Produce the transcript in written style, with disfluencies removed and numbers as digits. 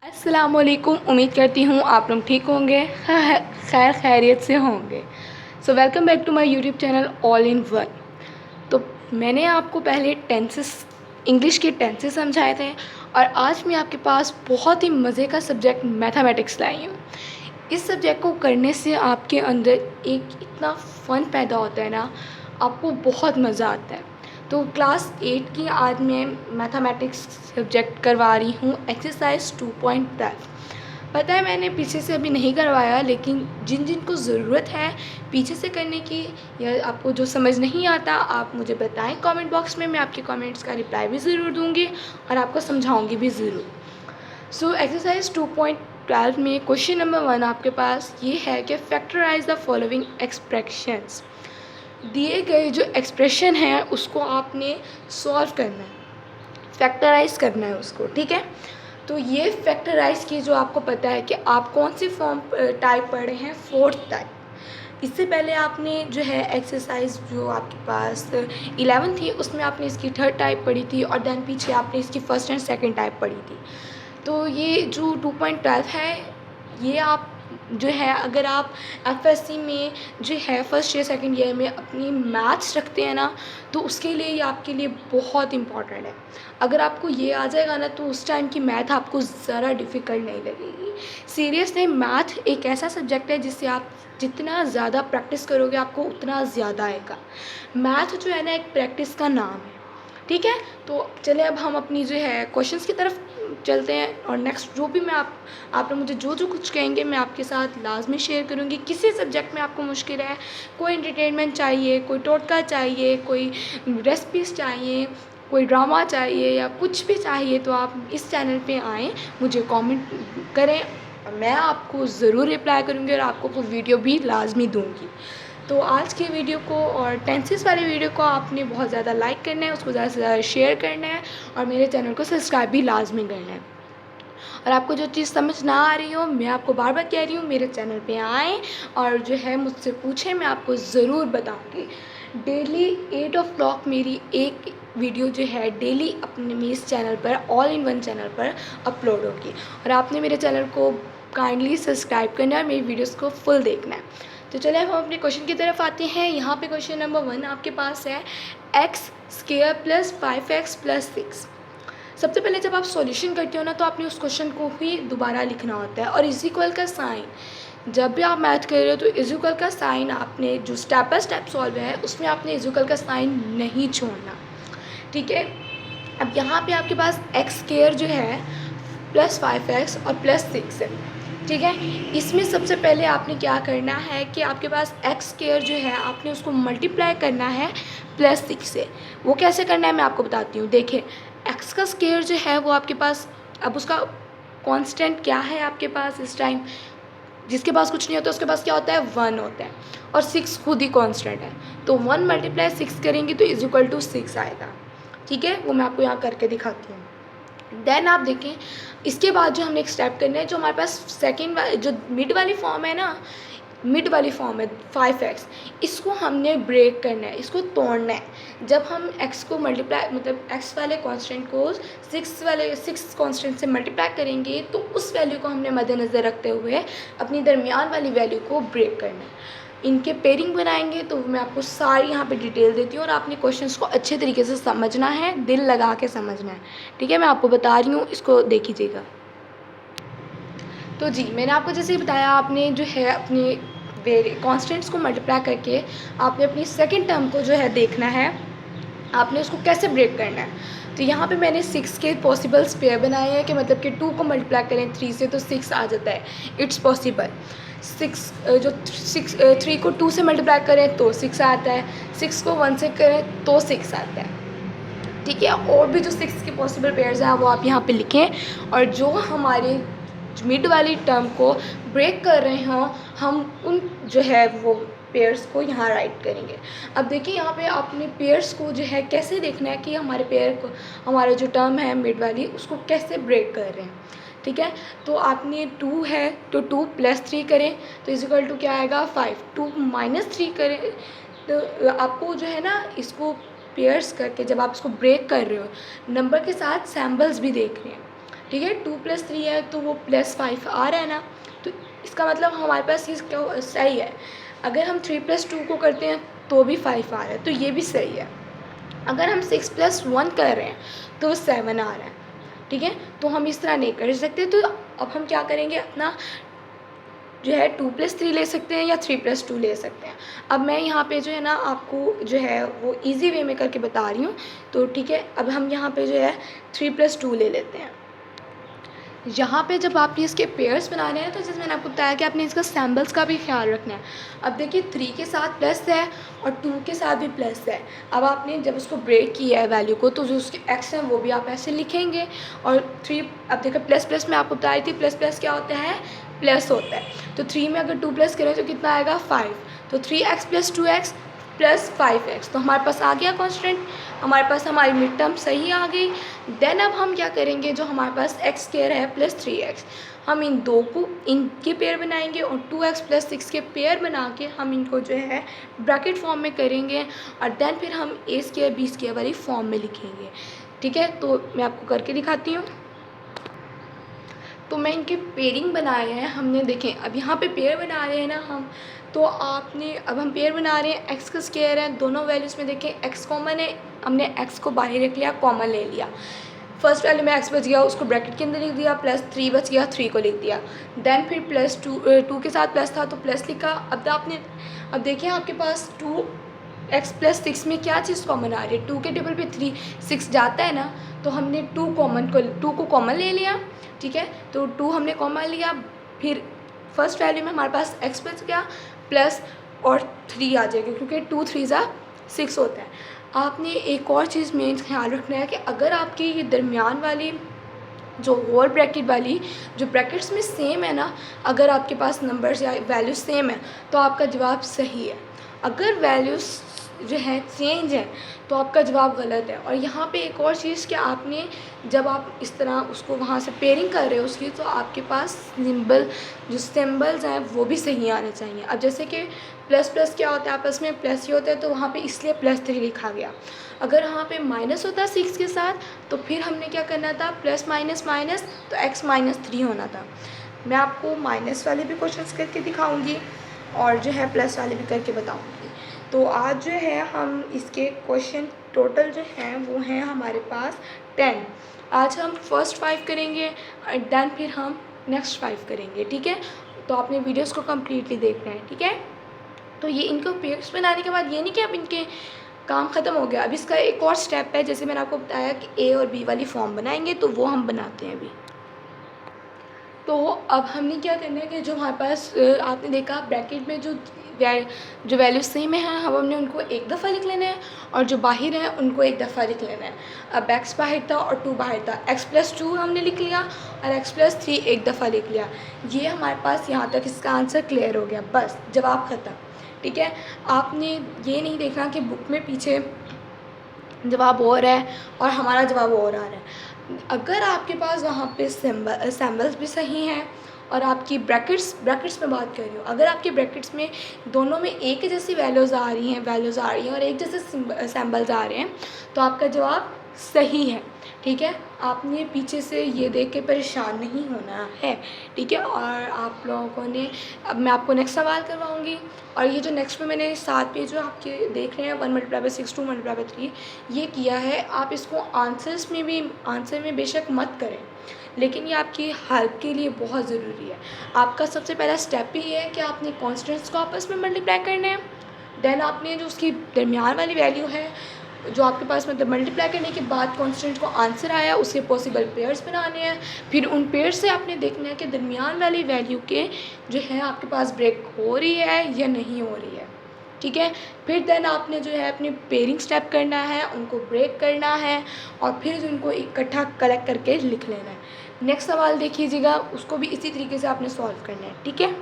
अस्सलामुअलैकुम। उम्मीद करती हूँ आप लोग ठीक होंगे, खैर खैरियत से होंगे। So welcome back to my YouTube channel all in one. तो मैंने आपको पहले टेंसेस, इंग्लिश के टेंसेस समझाए थे और आज मैं आपके पास बहुत ही मज़े का सब्जेक्ट मैथमेटिक्स लाई हूँ। इस सब्जेक्ट को करने से आपके अंदर एक इतना फ़न पैदा होता है ना, आपको बहुत मज़ा आता है। तो क्लास 8 की आज मैं मैथमेटिक्स सब्जेक्ट करवा रही हूँ, एक्सरसाइज 2.12। पता है मैंने पीछे से अभी नहीं करवाया, लेकिन जिन जिन को ज़रूरत है पीछे से करने की या आपको जो समझ नहीं आता आप मुझे बताएं कमेंट बॉक्स में, मैं आपके कमेंट्स का रिप्लाई भी ज़रूर दूँगी और आपको समझाऊँगी भी ज़रूर। सो एक्सरसाइज 2.12 में क्वेश्चन नंबर 1 आपके पास ये है कि फैक्टराइज द फॉलोइंग एक्सप्रेशंस। दिए गए जो एक्सप्रेशन है उसको आपने सॉल्व करना है, फैक्टराइज करना है उसको, ठीक है। तो ये फैक्टराइज की जो आपको पता है कि आप कौन सी फॉर्म टाइप पढ़े हैं, फोर्थ टाइप। इससे पहले आपने जो है एक्सरसाइज जो आपके पास 11 थी उसमें आपने इसकी थर्ड टाइप पढ़ी थी और देन पीछे आपने इसकी फर्स्ट एंड सेकंड टाइप पढ़ी थी। तो ये जो 2.12 है ये आप जो है अगर आप एफएससी में जो है फर्स्ट या सेकंड ईयर में अपनी मैथ्स रखते हैं ना, तो उसके लिए ये आपके लिए बहुत इम्पॉर्टेंट है। अगर आपको ये आ जाएगा ना तो उस टाइम की मैथ आपको ज़रा डिफ़िकल्ट नहीं लगेगी। सीरियसली मैथ एक ऐसा सब्जेक्ट है जिससे आप जितना ज़्यादा प्रैक्टिस करोगे आपको उतना ज़्यादा आएगा। मैथ जो है ना एक प्रैक्टिस का नाम है, ठीक है। तो चलिए अब हम अपनी जो है क्वेश्चंस की तरफ चलते हैं और नेक्स्ट जो भी मैं आप लोग मुझे जो जो कुछ कहेंगे मैं आपके साथ लाजमी शेयर करूँगी। किसी सब्जेक्ट में आपको मुश्किल है, कोई एंटरटेनमेंट चाहिए, कोई टोटका चाहिए, कोई रेसिपीज़ चाहिए, कोई ड्रामा चाहिए या कुछ भी चाहिए, तो आप इस चैनल पे आएँ, मुझे कमेंट करें और मैं आपको ज़रूर रिप्लाई करूँगी और आपको वो वीडियो भी लाजमी दूँगी। तो आज की वीडियो को और टेंसेस वाली वीडियो को आपने बहुत ज़्यादा लाइक करना है, उसको ज़्यादा से ज़्यादा शेयर करना है और मेरे चैनल को सब्सक्राइब भी लाजमी करना है। और आपको जो चीज़ समझ ना आ रही हो, मैं आपको बार बार कह रही हूँ मेरे चैनल पे आएँ और जो है मुझसे पूछें, मैं आपको ज़रूर बताऊँगी। डेली 8 o'clock मेरी एक वीडियो जो है डेली अपने मेरे चैनल पर, ऑल इन वन चैनल पर अपलोड होगी और आपने मेरे चैनल को काइंडली सब्सक्राइब करना है और मेरी वीडियोज़ को फुल देखना है। तो चलिए हम अपने क्वेश्चन की तरफ आते हैं। यहाँ पे क्वेश्चन नंबर 1 आपके पास है x square plus 5x plus 6। सबसे पहले जब आप सॉल्यूशन करते हो ना तो आपने उस क्वेश्चन को ही दोबारा लिखना होता है और इज इक्वल का साइन, जब भी आप मैथ कर रहे हो तो इज इक्वल का साइन आपने जो स्टेप बाय स्टेप सॉल्व है उसमें आपने इज इक्वल का साइन नहीं छोड़ना, ठीक है। अब यहाँ पे आपके पास एक्स स्क्वायर जो है प्लस 5x और प्लस 6 है, ठीक है। इसमें सबसे पहले आपने क्या करना है कि आपके पास एक्स स्क्वायर जो है आपने उसको मल्टीप्लाई करना है प्लस 6 से। वो कैसे करना है मैं आपको बताती हूँ। देखिए एक्स का स्क्वायर जो है वो आपके पास, अब उसका कांस्टेंट क्या है आपके पास इस टाइम, जिसके पास कुछ नहीं होता उसके पास क्या होता है, 1 होता है और 6 खुद ही कांस्टेंट है। तो 1 मल्टीप्लाई 6 करेंगे तो इज इक्वल टू 6 आएगा, ठीक है। वो मैं आपको यहाँ करके दिखाती हूँ। देन आप देखें इसके बाद जो हमने एक स्टेप करना है, जो हमारे पास सेकेंड जो मिड वाली फॉर्म है ना, मिड वाली फॉर्म है 5x, इसको हमने ब्रेक करना है, इसको तोड़ना है। जब हम x को मल्टीप्लाई मतलब x वाले कांस्टेंट को 6 कांस्टेंट से मल्टीप्लाई करेंगे तो उस वैल्यू को हमने मद्देनज़र रखते हुए अपनी दरमियान वाली वैल्यू को ब्रेक करना है। इनके पेयरिंग बनाएंगे तो मैं आपको सारी यहाँ पे डिटेल देती हूँ और आपने क्वेश्चंस को अच्छे तरीके से समझना है, दिल लगा के समझना है, ठीक है। मैं आपको बता रही हूँ, इसको देख लीजिएगा। तो जी मैंने आपको जैसे ही बताया, आपने जो है अपनी कॉन्स्टेंट्स को मल्टीप्लाई करके आपने अपनी सेकेंड टर्म को जो है देखना है, आपने उसको कैसे ब्रेक करना है। तो यहाँ पे मैंने 6 के पॉसिबल्स पेयर बनाए हैं कि मतलब कि 2 को मल्टीप्लाई करें 3 से तो 6 आ जाता है, इट्स पॉसिबल। 3 को 2 से मल्टीप्लाई करें तो 6 आता है, 6 को 1 से करें तो 6 आता है, ठीक है। और भी जो 6 के पॉसिबल पेयर्स हैं वो आप यहाँ पे लिखें और जो हमारे मिड वाली टर्म को ब्रेक कर रहे हों हम उन जो है वो पेयर्स को यहाँ राइट करेंगे। अब देखिए यहाँ पे आपने पेयर्स को जो है कैसे देखना है कि हमारे पेयर को, हमारा जो टर्म है मिड वाली, उसको कैसे ब्रेक कर रहे हैं, ठीक है। तो आपने 2 है तो 2 प्लस 3 करें तो इज इक्वल टू क्या आएगा 5। 2 माइनस 3 करें तो आपको जो है ना इसको पेयर्स करके जब आप इसको ब्रेक कर रहे हो नंबर के साथ सैम्बल्स भी देख रहे हैं, ठीक है। 2 + 3 है तो वो +5 आ रहा है ना, तो इसका मतलब हमारे पास ये क्या सही है। अगर हम 3 + 2 को करते हैं तो भी 5 आ रहा है, तो ये भी सही है। अगर हम 6 + 1 कर रहे हैं तो वो 7 आ रहा है, ठीक है। तो हम इस तरह नहीं कर सकते, तो अब हम क्या करेंगे, अपना जो है 2 + 3 ले सकते हैं या 3 + 2 ले सकते हैं। अब मैं यहाँ पे जो है ना आपको जो है वो ईज़ी वे में करके बता रही हूँ, तो ठीक है। अब हम यहाँ पे जो है 3 + 2 ले लेते हैं। यहाँ पे जब आपने इसके पेयर्स बनाने हैं तो जैसे मैंने आपको बताया कि आपने इसका सैम्बल्स का भी ख्याल रखना है। अब देखिए 3 के साथ प्लस है और 2 के साथ भी प्लस है। अब आपने जब उसको ब्रेक किया है वैल्यू को, तो जो उसके एक्स हैं वो भी आप ऐसे लिखेंगे। और 3, अब देखिए प्लस प्लस में आपको बता रही थी, प्लस प्लस क्या होता है, प्लस होता है। तो 3 में अगर 2 प्लस करें तो कितना आएगा, 5। तो 3x + 2x + 5x, तो हमारे पास आ गया कांस्टेंट, हमारे पास हमारी मिड टर्म सही आ गई। देन अब हम क्या करेंगे, जो हमारे पास x² है +3x, हम इन दो को इनके पेयर बनाएंगे और 2x + 6 के पेयर बना के हम इनको जो है ब्रैकेट फॉर्म में करेंगे और देन फिर हम a² b² वाली फॉर्म में लिखेंगे, ठीक है। तो मैं आपको करके दिखाती हूँ। तो मैं इनके पेयरिंग बनाए हैं हमने, देखें अब यहाँ पे पेयर बना रहे हैं ना हम, तो आपने अब हम पेयर बना रहे हैं, x का स्क्वायर है, दोनों वैल्यूज़ में देखें x कॉमन है, हमने x को बाहर रख लिया, कॉमन ले लिया। फर्स्ट वैल्यू में x बच गया, उसको ब्रैकेट के अंदर लिख दिया, +3 बच गया, 3 को लिख दिया। देन फिर +2 के साथ प्लस था तो प्लस लिखा। अब देखिए आपके पास 2x + 6 में क्या चीज़ कॉमन आ रही है, 2 के टेबल पे 6 जाता है ना, तो हमने 2 को कॉमन ले लिया, ठीक है। तो 2 हमने कॉमन लिया, फिर फर्स्ट वैल्यू में हमारे पास x बच गया प्लस और 3 आ जाएगा, क्योंकि 2 3 6 होता है। आपने एक और चीज़ में ख्याल रखना है कि अगर आपकी ये दरमियान वाली जो होल ब्रैकेट वाली जो ब्रैकेट्स में सेम है ना, अगर आपके पास नंबर्स या वैल्यूज सेम है तो आपका जवाब सही है। अगर वैल्यूज़ जो है चेंज है तो आपका जवाब गलत है। और यहाँ पे एक और चीज़ कि आपने जब आप इस तरह उसको वहाँ से पेयरिंग कर रहे हो उसकी, तो आपके पास सिंबल्स हैं वो भी सही आने चाहिए। अब जैसे कि प्लस प्लस क्या होता है, आपस में प्लस ही होता है, तो वहाँ पे इसलिए +3 लिखा गया। अगर वहाँ पे माइनस होता 6 के साथ तो फिर हमने क्या करना था, प्लस माइनस माइनस, तो x -3 होना था। मैं आपको माइनस वाले भी क्वेश्चंस करके दिखाऊंगी और जो है प्लस वाले भी करके बताऊंगी। तो आज जो है हम इसके क्वेश्चन टोटल जो हैं वो हैं हमारे पास 10। आज हम फर्स्ट 5 करेंगे और देन फिर हम नेक्स्ट 5 करेंगे, ठीक है। तो आपने वीडियोस को कम्प्लीटली देखना है, ठीक है। तो ये इनको पेयर्स बनाने के बाद ये नहीं कि अब इनके काम ख़त्म हो गया, अब इसका एक और स्टेप है। जैसे मैंने आपको बताया कि A और B वाली फॉर्म बनाएंगे, तो वो हम बनाते हैं अभी। तो अब हमने क्या करना है कि जो हमारे पास आपने देखा ब्रैकेट में जो वैल्यूज सेम है हम हमने उनको एक दफ़ा लिख लेना है और जो बाहर हैं उनको एक दफ़ा लिख लेना है। अब x बाहर था और 2 बाहर था, x + 2 हमने लिख लिया और x + 3 एक दफ़ा लिख लिया। ये हमारे पास यहाँ तक इसका आंसर क्लियर हो गया, बस जवाब ख़त्म, ठीक है। आपने ये नहीं देखना कि बुक में पीछे जवाब और है और हमारा जवाब और आ रहा है। अगर आपके पास वहाँ पे सैम्बल्स भी सही हैं और आपकी ब्रैकेट्स में बात कर रही हूँ, अगर आपके ब्रैकेट्स में दोनों में एक ही जैसी वैल्यूज़ आ रही हैं और एक जैसे सैम्बल्स आ रहे हैं, तो आपका जवाब सही है, ठीक है। आपने पीछे से ये देख के परेशान नहीं होना है, ठीक है। और आप लोगों ने, अब मैं आपको नेक्स्ट सवाल करवाऊँगी और ये जो नेक्स्ट में मैंने 7 पेज जो आपके देख रहे हैं 1 × 6 2 × 3 ये किया है, आप इसको आंसर में बेशक मत करें, लेकिन ये आपकी हेल्प के लिए बहुत ज़रूरी है। आपका सबसे पहला स्टेप ही ये है कि आपने कॉन्स्टेंट्स को आपस में मल्टीप्लाई करने हैं। देन आपने जो उसकी दरमियान वाली वैल्यू है जो आपके पास मतलब मल्टीप्लाई करने के बाद कांस्टेंट को आंसर आया उसके पॉसिबल पेयर्स बनाने हैं। फिर उन पेयर्स से आपने देखना है कि दरमियान वाली वैल्यू के जो है आपके पास ब्रेक हो रही है या नहीं हो रही है, ठीक है। फिर देन आपने जो है अपने पेयरिंग स्टेप करना है, उनको ब्रेक करना है और फिर उनको इकट्ठा कलेक्ट करके लिख लेना है। नेक्स्ट सवाल देखिएगा, उसको भी इसी तरीके से आपने सॉल्व करना है, ठीक है।